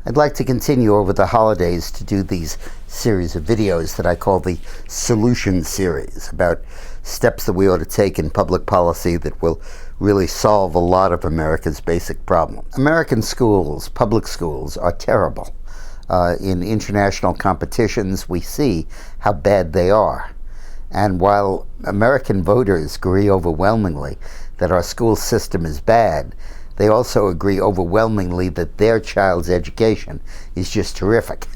I'd like to continue over the holidays to do these series of videos that I call the Solution Series, about steps that we ought to take in public policy that will really solve a lot of America's basic problems. American schools, public schools, are terrible. In international competitions, we see how bad they are. And while American voters agree overwhelmingly that our school system is bad, they also agree overwhelmingly that their child's education is just terrific.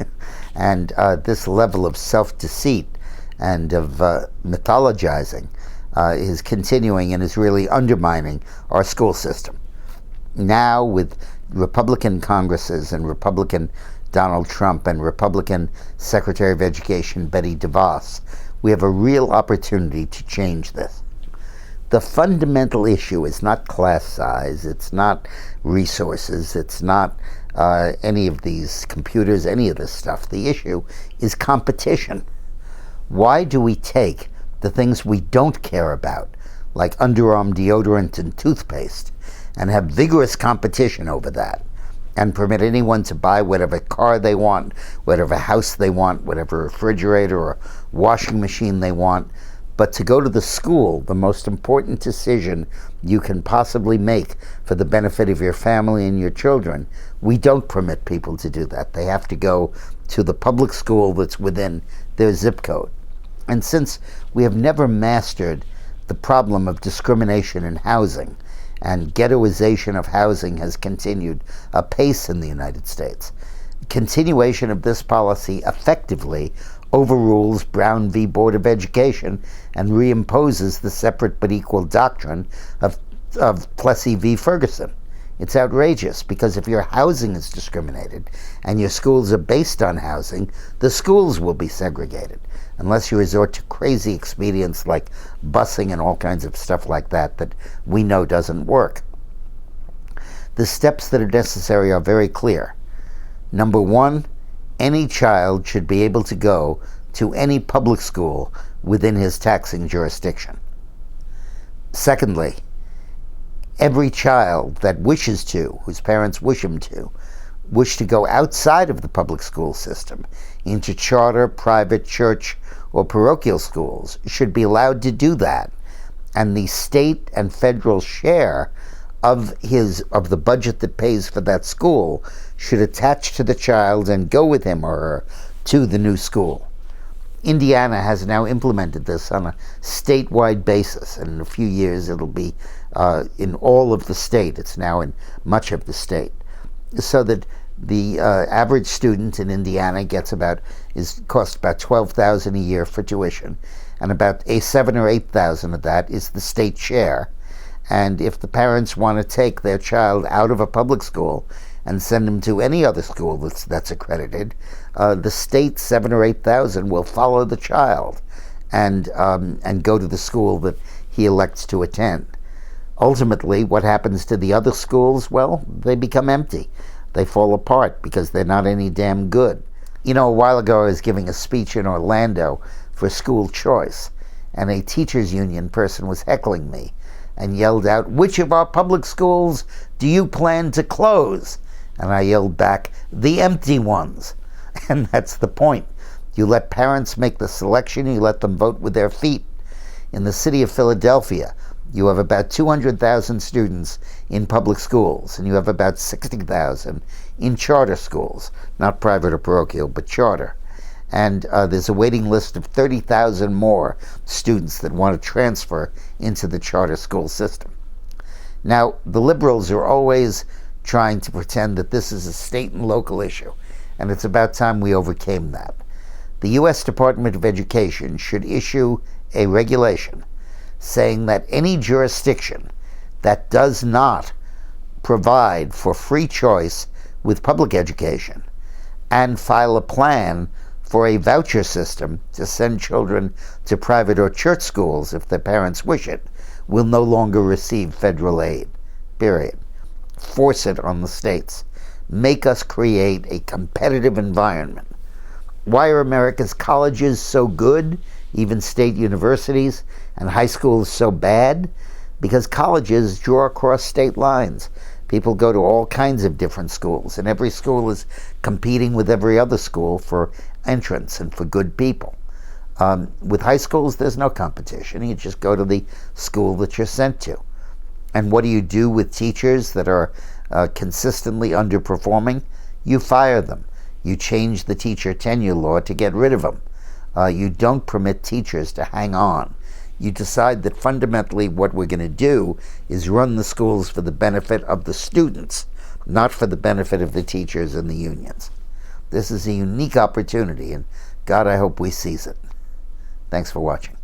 And this level of self-deceit and of mythologizing is continuing and is really undermining our school system. Now, with Republican Congresses and Republican Donald Trump and Republican Secretary of Education Betsy DeVos, we have a real opportunity to change this. The fundamental issue is not class size, it's not resources, it's not any of these computers, any of this stuff. The issue is competition. Why do we take the things we don't care about, like underarm deodorant and toothpaste, and have vigorous competition over that, and permit anyone to buy whatever car they want, whatever house they want, whatever refrigerator or washing machine they want, but to go to the school, the most important decision you can possibly make for the benefit of your family and your children, we don't permit people to do that. They have to go to the public school that's within their zip code. And since we have never mastered the problem of discrimination in housing, and ghettoization of housing has continued apace in the United States, continuation of this policy effectively overrules Brown v. Board of Education and reimposes the separate but equal doctrine of Plessy v. Ferguson. It's outrageous, because if your housing is discriminated and your schools are based on housing, the schools will be segregated, unless you resort to crazy expedients like busing and all kinds of stuff like that that we know doesn't work. The steps that are necessary are very clear. Number one, any child should be able to go to any public school within his taxing jurisdiction. Secondly, every child that wishes to, whose parents wish to go outside of the public school system into charter, private, church, or parochial schools should be allowed to do that. And the state and federal share of the budget that pays for that school should attach to the child and go with him or her to the new school. Indiana has now implemented this on a statewide basis, and in a few years it'll be in all of the state. It's now in much of the state, so that the average student in Indiana costs about $12,000 a year for tuition, and about $7,000 or $8,000 of that is the state share. And if the parents want to take their child out of a public school and send him to any other school that's accredited, the state $7,000 or $8,000 will follow the child and go to the school that he elects to attend. Ultimately, what happens to the other schools? Well, they become empty. They fall apart because they're not any damn good. You know, a while ago I was giving a speech in Orlando for school choice, and a teachers union person was heckling me and yelled out, "Which of our public schools do you plan to close?" And I yelled back, "The empty ones." And that's the point. You let parents make the selection, you let them vote with their feet. In the city of Philadelphia, you have about 200,000 students in public schools, and you have about 60,000 in charter schools, not private or parochial, but charter. And there's a waiting list of 30,000 more students that want to transfer into the charter school system. Now, the liberals are always trying to pretend that this is a state and local issue, and it's about time we overcame that. The U.S. Department of Education should issue a regulation saying that any jurisdiction that does not provide for free choice with public education and file a plan for a voucher system to send children to private or church schools if their parents wish it, will no longer receive federal aid. Period. Force it on the states. Make us create a competitive environment. Why are America's colleges so good, even state universities, and high schools so bad? Because colleges draw across state lines. People go to all kinds of different schools, and every school is competing with every other school for entrance and for good people. With high schools, there's no competition. You just go to the school that you're sent to. And what do you do with teachers that are consistently underperforming? You fire them. You change the teacher tenure law to get rid of them. You don't permit teachers to hang on. You decide that fundamentally what we're going to do is run the schools for the benefit of the students, not for the benefit of the teachers and the unions. This is a unique opportunity, and God, I hope we seize it. Thanks for watching.